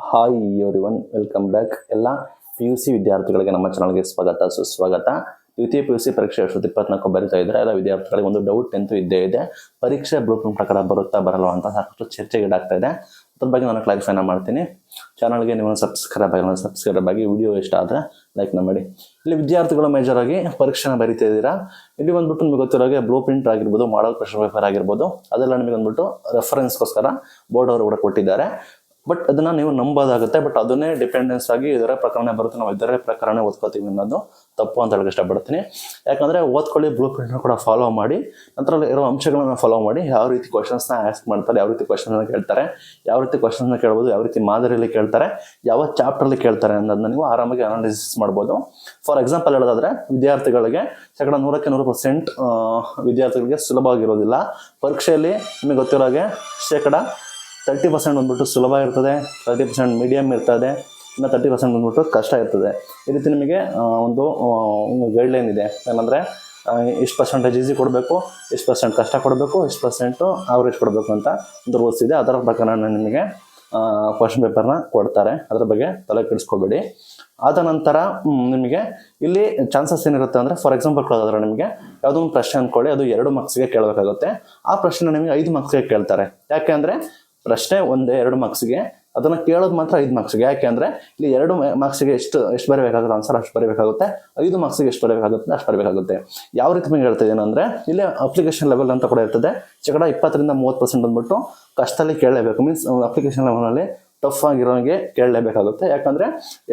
Hi everyone, welcome back. ಎಲ್ಲ PUC ವಿದ್ಯಾರ್ಥಿಗಳಿಗೆ ನಮ್ಮ ಚಾನಲ್ಗೆ ಸ್ವಾಗತ ಸುಸ್ವಾಗತ. ದ್ವಿತೀಯ PUC ಪರೀಕ್ಷೆ 2024 ಬರೀತಾ ಇದ್ದಾರೆ. ಎಲ್ಲ ವಿದ್ಯಾರ್ಥಿಗಳಿಗೆ ಒಂದು ಡೌಟ್ ಅಂತೂ ಇದ್ದೇ ಇದೆ. ಪರೀಕ್ಷೆ ಬ್ಲೂ ಪ್ರಿಂಟ್ ಪ್ರಕಾರ ಬರುತ್ತಾ ಬರಲ್ವಾ ಅಂತ ಸಾಕಷ್ಟು ಚರ್ಚೆಗೀಡಾಗ್ತಾ ಇದೆ. ಅದ್ರ ಬಗ್ಗೆ ನಾನು ಕ್ಲಾರಿಫೈನ ಮಾಡ್ತೀನಿ. ಚಾನಲ್ಗೆ ನೀವು ಸಬ್ಸ್ಕ್ರೈಬ್ ಆಗಿ ವಿಡಿಯೋ ಇಷ್ಟ ಆದರೆ ಲೈಕ್ನ ಮಾಡಿ. ಇಲ್ಲಿ ವಿದ್ಯಾರ್ಥಿಗಳು ಮೇಜರ್ ಆಗಿ ಪರೀಕ್ಷೆನ ಬರೀತಾ ಇದ್ದೀರಾ. ಇಲ್ಲಿ ಬಂದ್ಬಿಟ್ಟು ನಿಮಗೆ ಗೊತ್ತಿರೋಗೆ ಬ್ಲೂ ಪ್ರಿಂಟ್ ಆಗಿರ್ಬೋದು, ಮಾಡಲ್ ಕ್ವೆಶ್ಚನ್ ಪೇಪರ್ ಆಗಿರ್ಬೋದು, ಅದೆಲ್ಲ ನಿಮಗೆ ಬಂದ್ಬಿಟ್ಟು ರೆಫರೆನ್ಸ್ಗೋಸ್ಕರ ಬೋರ್ಡ್ ಅವರು ಕೂಡ ಕೊಟ್ಟಿದ್ದಾರೆ. ಬಟ್ ಅದನ್ನ ನೀವು ನಂಬೋದಾಗುತ್ತೆ. ಬಟ್ ಅದನ್ನೇ ಡಿಪೆಂಡೆನ್ಸ್ ಆಗಿ ಇದರ ಪ್ರಕರಣ ಬರುತ್ತೆ, ನಾವು ಇದರ ಪ್ರಕರಣ ಓದ್ಕೋತೀವಿ ಅನ್ನೋದು ತಪ್ಪು ಅಂತ ಹೇಳಕ್ಕೆ ಇಷ್ಟಪಡ್ತೀನಿ. ಯಾಕಂದ್ರೆ ಓದ್ಕೊಳ್ಳಿ, ಬ್ಲೂ ಪ್ರಿಂಟ್ನ ಕೂಡ ಫಾಲೋ ಮಾಡಿ, ನಂತರ ಇರೋ ಅಂಶಗಳನ್ನ ಫಾಲೋ ಮಾಡಿ, ಯಾವ ರೀತಿ ಕ್ವಶನ್ಸ್ನ ಆಸ್ಕ್ ಮಾಡ್ತಾರೆ, ಯಾವ ರೀತಿ ಕ್ವಶನ್ಸ್ನ ಕೇಳ್ತಾರೆ, ಯಾವ ರೀತಿ ಕ್ವಶನ್ಸ್ನ ಕೇಳ್ಬೋದು, ಯಾವ ರೀತಿ ಮಾದರಿಯಲ್ಲಿ ಕೇಳ್ತಾರೆ, ಯಾವ ಚಾಪ್ಟರ್ಲಿ ಕೇಳ್ತಾರೆ ಅನ್ನೋದನ್ನ ನೀವು ಆರಾಮಾಗಿ ಅನಾಲಿಸಿಸ್ ಮಾಡ್ಬೋದು. ಫಾರ್ ಎಕ್ಸಾಂಪಲ್ ಹೇಳೋದಾದ್ರೆ, ವಿದ್ಯಾರ್ಥಿಗಳಿಗೆ 100% ವಿದ್ಯಾರ್ಥಿಗಳಿಗೆ ಸುಲಭವಾಗಿರೋದಿಲ್ಲ. ಪರೀಕ್ಷೆಯಲ್ಲಿ ನಿಮಗೆ ಗೊತ್ತಿರೋಗೆ 30% ಬಂದ್ಬಿಟ್ಟು ಸುಲಭ ಇರ್ತದೆ, 30% ಮೀಡಿಯಮ್ ಇರ್ತದೆ, ಇನ್ನು 30% ಬಂದ್ಬಿಟ್ಟು ಕಷ್ಟ ಇರ್ತದೆ. ಈ ರೀತಿ ನಿಮಗೆ ಒಂದು ಗೈಡ್ಲೈನ್ ಇದೆ. ಏನಂದರೆ ಇಷ್ಟು ಪರ್ಸೆಂಟೇಜ್ ಈಸಿ ಕೊಡಬೇಕು, ಇಷ್ಟು % ಕಷ್ಟ ಕೊಡಬೇಕು, ಇಷ್ಟು % ಆವ್ರೇಜ್ ಕೊಡಬೇಕು ಅಂತ ಒಂದು ರೂಲ್ಸ್ ಇದೆ. ಅದರ ಪ್ರಕಾರ ನಿಮಗೆ ಕ್ವಶನ್ ಪೇಪರ್ನ ಕೊಡ್ತಾರೆ. ಅದ್ರ ಬಗ್ಗೆ ತಲೆ ಕೆಡಿಸ್ಕೋಬೇಡಿ. ಆದ ನಂತರ ನಿಮಗೆ ಇಲ್ಲಿ ಚಾನ್ಸಸ್ ಏನಿರುತ್ತೆ ಅಂದರೆ, ಫಾರ್ ಎಕ್ಸಾಂಪಲ್ ಕೊಡೋದಾದ್ರೆ ನಿಮಗೆ ಯಾವುದೋ ಒಂದು ಪ್ರಶ್ನೆ ಅಂದ್ಕೊಳ್ಳಿ, ಅದು 2 ಮಾರ್ಕ್ಸ್ಗೆ ಕೇಳಬೇಕಾಗುತ್ತೆ. ಆ ಪ್ರಶ್ನೆ ನಿಮಗೆ 5 ಮಾರ್ಕ್ಸ್ಗೆ ಕೇಳ್ತಾರೆ. ಯಾಕೆ ಅಂದರೆ ಪ್ರಶ್ನೆ 2 ಮಾರ್ಕ್ಸ್ಗೆ, ಅದನ್ನು ಕೇಳೋದು ಮಾತ್ರ 5 ಮಾರ್ಕ್ಸ್ಗೆ. ಯಾಕೆ ಅಂದರೆ ಇಲ್ಲಿ 2 ಮಾರ್ಕ್ಸ್ಗೆ ಎಷ್ಟು ಬರೀಬೇಕಾಗುತ್ತೆ, ಆನ್ಸರ್ ಅಷ್ಟು ಬರೀಬೇಕಾಗುತ್ತೆ. 5 ಮಾರ್ಕ್ಸ್ಗೆ ಎಷ್ಟು ಬರೀಬೇಕಾಗುತ್ತೆ ಅಷ್ಟು ಬರೀಬೇಕಾಗುತ್ತೆ. ಯಾವ ರೀತಿ ನಿಮಗೆ ಹೇಳ್ತಾ ಇದ್ದೇನೆ ಅಂದರೆ, ಇಲ್ಲಿ ಅಪ್ಲಿಕೇಶನ್ ಲೆವೆಲ್ ಅಂತ ಕೂಡ ಇರ್ತದೆ. 20% ಬಂದ್ಬಿಟ್ಟು ಕಷ್ಟದಲ್ಲಿ ಕೇಳಲೇಬೇಕು. ಮೀನ್ಸ್ ಅಪ್ಲಿಕೇಶನ್ ಲೆವೆಲಲ್ಲಿ ಟಫ್ ಆಗಿರೋಂಗೆ ಕೇಳಲೇಬೇಕಾಗುತ್ತೆ. ಯಾಕಂದರೆ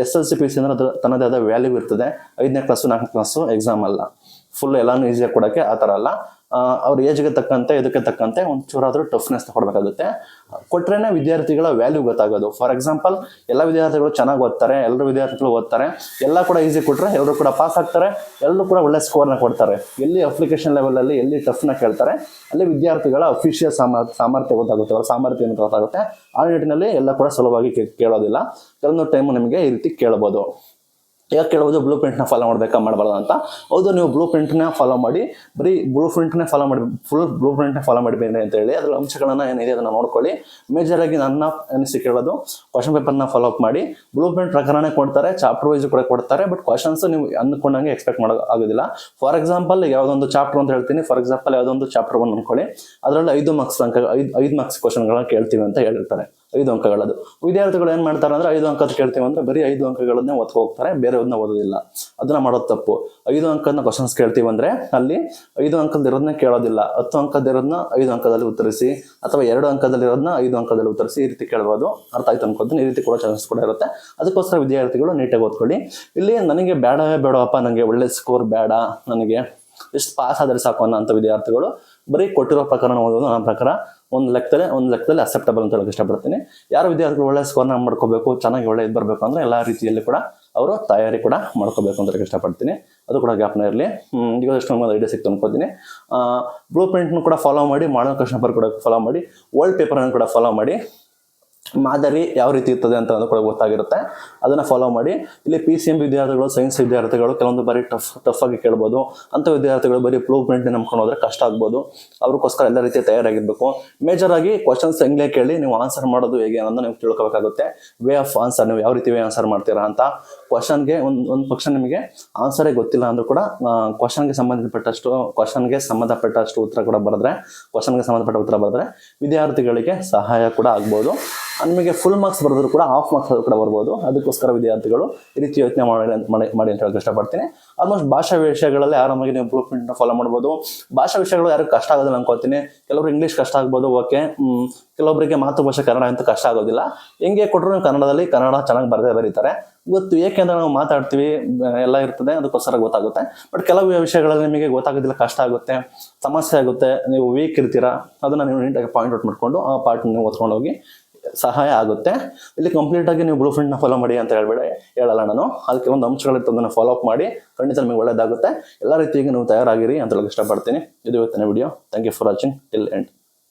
SLC PUC ಅಂದರೆ ಅದು ತನ್ನದೇ ಆದ ವ್ಯಾಲ್ಯೂ ಇರ್ತದೆ. 5ನೇ ಕ್ಲಾಸು 4ನೇ ಕ್ಲಾಸು ಎಕ್ಸಾಮ್ ಅಲ್ಲ, ಫುಲ್ ಎಲ್ಲಾನು ಈಸಿಯಾಗಿ ಕೊಡೋಕ್ಕೆ ಆ ಥರ ಅಲ್ಲ. ಅವ್ರ ಏಜ್ಗೆ ತಕ್ಕಂತೆ, ಇದಕ್ಕೆ ತಕ್ಕಂತೆ ಒಂಚೂರಾದರೂ ಟಫ್ನೆಸ್ ಕೊಡಬೇಕಾಗುತ್ತೆ. ಕೊಟ್ರೇನೆ ವಿದ್ಯಾರ್ಥಿಗಳ ವ್ಯಾಲ್ಯೂ ಗೊತ್ತಾಗೋದು. ಫಾರ್ ಎಕ್ಸಾಂಪಲ್, ಎಲ್ಲ ವಿದ್ಯಾರ್ಥಿಗಳು ಚೆನ್ನಾಗಿ ಓದ್ತಾರೆ, ಎಲ್ಲರೂ ವಿದ್ಯಾರ್ಥಿಗಳು ಓದ್ತಾರೆ, ಎಲ್ಲ ಕೂಡ ಈಸಿ ಕೊಟ್ಟರೆ ಎಲ್ಲರೂ ಕೂಡ ಪಾಸ್ ಆಗ್ತಾರೆ, ಎಲ್ಲರೂ ಕೂಡ ಒಳ್ಳೆ ಸ್ಕೋರ್ನ ಕೊಡ್ತಾರೆ. ಎಲ್ಲಿ ಅಪ್ಲಿಕೇಶನ್ ಲೆವೆಲಲ್ಲಿ ಎಲ್ಲಿ ಟಫ್ನ ಕೇಳ್ತಾರೆ, ಅಲ್ಲಿ ವಿದ್ಯಾರ್ಥಿಗಳ ಅಫಿಷಿಯಲ್ ಸಾಮರ್ಥ್ಯ ಗೊತ್ತಾಗುತ್ತೆ, ಅವರ ಸಾಮರ್ಥ್ಯ ಏನು ಗೊತ್ತಾಗುತ್ತೆ. ಆ ನಿಟ್ಟಿನಲ್ಲಿ ಎಲ್ಲ ಕೂಡ ಸುಲಭವಾಗಿ ಕೇಳೋದಿಲ್ಲ. ಕೆಲವೊಂದು ಟೈಮು ನಿಮಗೆ ಈ ರೀತಿ ಕೇಳ್ಬೋದು. ಯಾಕೆ ಕೇಳ್ಬೋದು, ಬ್ಲೂ ಪ್ರಿಂಟ್ನ ಫಾಲೋ ಮಾಡಬೇಕಾ ಮಾಡಬಾರ್ದು ಅಂತ. ಹೌದು, ನೀವು ಬ್ಲೂ ಪ್ರಿಂಟ್ನ ಫಾಲೋ ಮಾಡಿ, ಬರೀ ಬ್ಲೂ ಪ್ರಿಂಟ್ನೇ ಫಾಲೋ ಮಾಡಿ, ಫುಲ್ ಬ್ಲೂ ಪ್ರಿಂಟ್ನೇ ಫಾಲೋ ಮಾಡಬೇಡಿ ಅಂತ ಹೇಳಿ ಅದರ ಅಂಶಗಳನ್ನು ಏನಿದೆ ಅದನ್ನು ನೋಡ್ಕೊಳ್ಳಿ. ಮೇಜರಾಗಿ ನನ್ನ ಅನಿಸಿಕೆ ಕೇಳೋದು, ಕ್ವಶನ್ ಪೇಪರ್ನ ಫಾಲೋ ಅಪ್ ಮಾಡಿ. ಬ್ಲೂ ಪ್ರಿಂಟ್ ಪ್ರಕಾರನೇ ಕೊಡ್ತಾರೆ, ಚಾಪ್ಟರ್ ವೈಸ್ ಕೂಡ ಕೊಡ್ತಾರೆ. ಬಟ್ ಕ್ವಶನ್ಸ್ ನೀವು ಅಂದ್ಕೊಂಡಂಗೆ ಎಕ್ಸ್ಪೆಕ್ಟ್ ಮಾಡೋದು ಆಗೋದಿಲ್ಲ. ಫಾರ್ ಎಕ್ಸಾಂಪಲ್, ಯಾವುದೊಂದು ಚಾಪ್ಟರ್ ಅಂತ ಹೇಳ್ತೀನಿ. ಫಾರ್ ಎಕ್ಸಾಂಪಲ್, ಯಾವುದೊಂದು ಚಾಪ್ಟರ್ 1 ಅಂದ್ಕೊಳ್ಳಿ, ಅದರಲ್ಲಿ 5 ಮಾರ್ಕ್ಸ್ ಕ್ವಶನ್ಗಳನ್ನ ಕೇಳ್ತೀವಿ ಅಂತ ಹೇಳಿರ್ತಾರೆ. 5 ಅಂಕಗಳದು. ವಿದ್ಯಾರ್ಥಿಗಳು ಏನು ಮಾಡ್ತಾರೆ ಅಂದರೆ, 5 ಅಂಕದ ಕೇಳ್ತೀವಿ ಅಂದರೆ ಬರೀ 5 ಅಂಕಗಳನ್ನೇ ಓದ್ಕೊ ಹೋಗ್ತಾರೆ, ಬೇರೆಯವ್ರನ್ನ ಓದೋದಿಲ್ಲ. ಅದನ್ನ ಮಾಡೋದು ತಪ್ಪು. 5 ಅಂಕದ ಕ್ವಶನ್ಸ್ ಕೇಳ್ತೀವಿ ಅಂದರೆ ಅಲ್ಲಿ 5 ಅಂಕದಲ್ಲಿರೋದನ್ನ ಕೇಳೋದಿಲ್ಲ. 10 ಅಂಕದಿರೋದನ್ನ 5 ಅಂಕದಲ್ಲಿ ಉತ್ತರಿಸಿ, ಅಥವಾ 2 ಅಂಕದಲ್ಲಿರೋದನ್ನ 5 ಅಂಕದಲ್ಲಿ ಉತ್ತರಿಸಿ, ಈ ರೀತಿ ಕೇಳ್ಬೋದು. ಅರ್ಥ ಆಯ್ತು ಅನ್ಕೋತೀನಿ. ಈ ರೀತಿ ಕೂಡ ಚಾನ್ಸಸ್ ಕೂಡ ಇರುತ್ತೆ. ಅದಕ್ಕೋಸ್ಕರ ವಿದ್ಯಾರ್ಥಿಗಳು ನೀಟಾಗಿ ಓದ್ಕೊಳ್ಳಿ. ಇಲ್ಲಿ ನನಗೆ ಬೇಡವಪ್ಪ, ನನಗೆ ಒಳ್ಳೆ ಸ್ಕೋರ್ ಬೇಡ, ನನಗೆ ಎಷ್ಟು ಪಾಸ್ ಆದರೆ ಸಾಕು ಅನ್ನೋ ಅಂಥ ವಿದ್ಯಾರ್ಥಿಗಳು ಬರೀ ಕೊಟ್ಟಿರೋ ಪ್ರಕರಣ ಓದೋದು ನನ್ನ ಪ್ರಕಾರ ಒಂದು ಲೆಕ್ಕದಲ್ಲಿ ಅಕ್ಸೆಪ್ಟಬಲ್ ಅಂತ ಹೇಳಕ್ಕೆ ಇಷ್ಟಪಡ್ತೀನಿ. ಯಾರು ವಿದ್ಯಾರ್ಥಿಗಳು ಒಳ್ಳೆ ಸ್ಕೋರ್ನ ಮಾಡ್ಕೋಬೇಕು, ಚೆನ್ನಾಗಿ ಒಳ್ಳೆ ಇದು ಬರಬೇಕು ಅಂದರೆ ಎಲ್ಲ ರೀತಿಯಲ್ಲಿ ಕೂಡ ಅವರು ತಯಾರಿ ಕೂಡ ಮಾಡ್ಕೋಬೇಕು ಅಂತ ಹೇಳಕ್ಕೆ ಇಷ್ಟಪಡ್ತೀನಿ. ಅದು ಕೂಡ ಜ್ಞಾಪನ ಇರಲಿ. ಈಗ ಎಷ್ಟು ನಮ್ಗೆ ಐಡಿಯಾ ಸಿಕ್ತು ಅನ್ಕೋತೀನಿ. ಬ್ಲೂ ಪ್ರಿಂಟ್ನು ಕೂಡ ಫಾಲೋ ಮಾಡಿ, ಮಾಡಲ್ ಕ್ವೆಶ್ಚನ್ ಪೇಪರ್ ಕೂಡ ಫಾಲೋ ಮಾಡಿ, ಓಲ್ಡ್ ಪೇಪರನ್ನು ಕೂಡ ಫಾಲೋ ಮಾಡಿ, ಮಾದರಿ ಯಾವ ರೀತಿ ಇರ್ತದೆ ಅಂತ ಕೂಡ ಗೊತ್ತಾಗಿರುತ್ತೆ. ಅದನ್ನು ಫಾಲೋ ಮಾಡಿ. ಇಲ್ಲಿ PCM ವಿದ್ಯಾರ್ಥಿಗಳು, ಸೈನ್ಸ್ ವಿದ್ಯಾರ್ಥಿಗಳು ಕೆಲವೊಂದು ಬಾರಿ ಟಫ್ ಆಗಿ ಕೇಳ್ಬೋದು. ಅಂಥ ವಿದ್ಯಾರ್ಥಿಗಳು ಬರೀ ಬ್ಲೂ ಪ್ರಿಂಟ್ ನಂಬ್ಕೊಂಡು ಹೋದ್ರೆ ಕಷ್ಟ ಆಗ್ಬೋದು. ಅವ್ರಿಗೋಸ್ಕರ ಎಲ್ಲ ರೀತಿಯ ತಯಾರಾಗಿರ್ಬೇಕು. ಮೇಜರ್ ಆಗಿ ಕ್ವಶನ್ಸ್ ಹೆಂಗೆ ಕೇಳಿ ನೀವು ಆನ್ಸರ್ ಮಾಡೋದು ಹೇಗೆ ಅನ್ನೋದನ್ನ ನೀವು ತಿಳ್ಕೊಬೇಕಾಗುತ್ತೆ. ವೇ ಆಫ್ ಆನ್ಸರ್, ನೀವು ಯಾವ ರೀತಿ ಆನ್ಸರ್ ಮಾಡ್ತೀರಾ ಅಂತ. ಕ್ವಶನ್ಗೆ ಒಂದು ಪಕ್ಷ ನಿಮಗೆ ಆನ್ಸರೇ ಗೊತ್ತಿಲ್ಲ ಅಂದ್ರೂ ಕೂಡ ಕ್ವಶನ್ಗೆ ಸಂಬಂಧಪಟ್ಟಷ್ಟು ಉತ್ತರ ಕೂಡ ಬರೆದ್ರೆ, ವಿದ್ಯಾರ್ಥಿಗಳಿಗೆ ಸಹಾಯ ಕೂಡ ಆಗ್ಬೋದು. ನಿಮಗೆ ಫುಲ್ ಮಾರ್ಕ್ಸ್ ಬರೆದ್ರು ಕೂಡ ಹಾಫ್ ಮಾರ್ಕ್ಸ್ ಕೂಡ ಬರ್ಬೋದು. ಅದಕ್ಕೋಸ್ಕರ ವಿದ್ಯಾರ್ಥಿಗಳು ಈ ರೀತಿ ಯೋಚನೆ ಮಾಡಿ ಅಂತ ಹೇಳಕ್ಕೆ ಇಷ್ಟಪಡ್ತೀನಿ. ಆಲ್ಮೋಸ್ಟ್ ಭಾಷಾ ವಿಷಯಗಳಲ್ಲಿ ಆರಾಮಾಗಿ ನೀವು ಬ್ಲೂ ಪ್ರಿಂಟ್ನ ಫಾಲೋ ಮಾಡ್ಬೋದು. ಭಾಷಾ ವಿಷಯಗಳು ಯಾರು ಕಷ್ಟ ಆಗೋದಿಲ್ಲ ಅನ್ಕೋತೀನಿ. ಕೆಲವರು ಇಂಗ್ಲೀಷ್ ಕಷ್ಟ ಆಗ್ಬೋದು, ಓಕೆ. ಕೆಲವೊಬ್ಬರಿಗೆ ಮಾತೃಭಾಷೆ ಕನ್ನಡ ಅಂತ ಕಷ್ಟ ಆಗೋದಿಲ್ಲ. ಹೆಂಗೆ ಕೊಟ್ಟರು ನೀವು ಕನ್ನಡ ಚೆನ್ನಾಗಿ ಬರೀತಾರೆ. ಗೊತ್ತು, ಏಕೆಂದ್ರೆ ನಾವು ಮಾತಾಡ್ತೀವಿ, ಎಲ್ಲ ಇರ್ತದೆ, ಅದಕ್ಕೋಸ್ಕರ ಗೊತ್ತಾಗುತ್ತೆ. ಬಟ್ ಕೆಲವು ವಿಷಯಗಳಲ್ಲಿ ನಿಮಗೆ ಗೊತ್ತಾಗೋದಿಲ್ಲ, ಕಷ್ಟ ಆಗುತ್ತೆ, ಸಮಸ್ಯೆ ಆಗುತ್ತೆ, ನೀವು ವೀಕ್ ಇರ್ತೀರಾ. ಅದನ್ನು ನೀವು ನೀಟಾಗಿ ಪಾಯಿಂಟ್ ಔಟ್ ಮಾಡಿಕೊಂಡು ಆ ಪಾರ್ಟ್ ನೀವು ಓದ್ಕೊಂಡು ಹೋಗಿ ಸಹಾಯ ಆಗುತ್ತೆ. ಇಲ್ಲಿ ಕಂಪ್ಲೀಟಾಗಿ ನೀವು ಬ್ಲೂ ಪ್ರಿಂಟ್ನ ಫಾಲೋ ಮಾಡಿ ಅಂತ ಹೇಳಲ್ಲ ನಾನು. ಅದಕ್ಕೆ ಒಂದು ಅಂಶಗಳಿರ್ತದೆ, ಅದನ್ನು ಫಾಲೋ ಅಪ್ ಮಾಡಿ, ಖಂಡಿತ ನಿಮಗೆ ಒಳ್ಳೆಯದಾಗುತ್ತೆ. ಎಲ್ಲ ರೀತಿಯಾಗಿ ನೀವು ತಯಾರಾಗಿರಿ ಅಂತ ಹೇಳಕ್ಕೆ ಇಷ್ಟಪಡ್ತೀನಿ. ಇದು ಇವತ್ತಿನ video. Thank you for watching till end.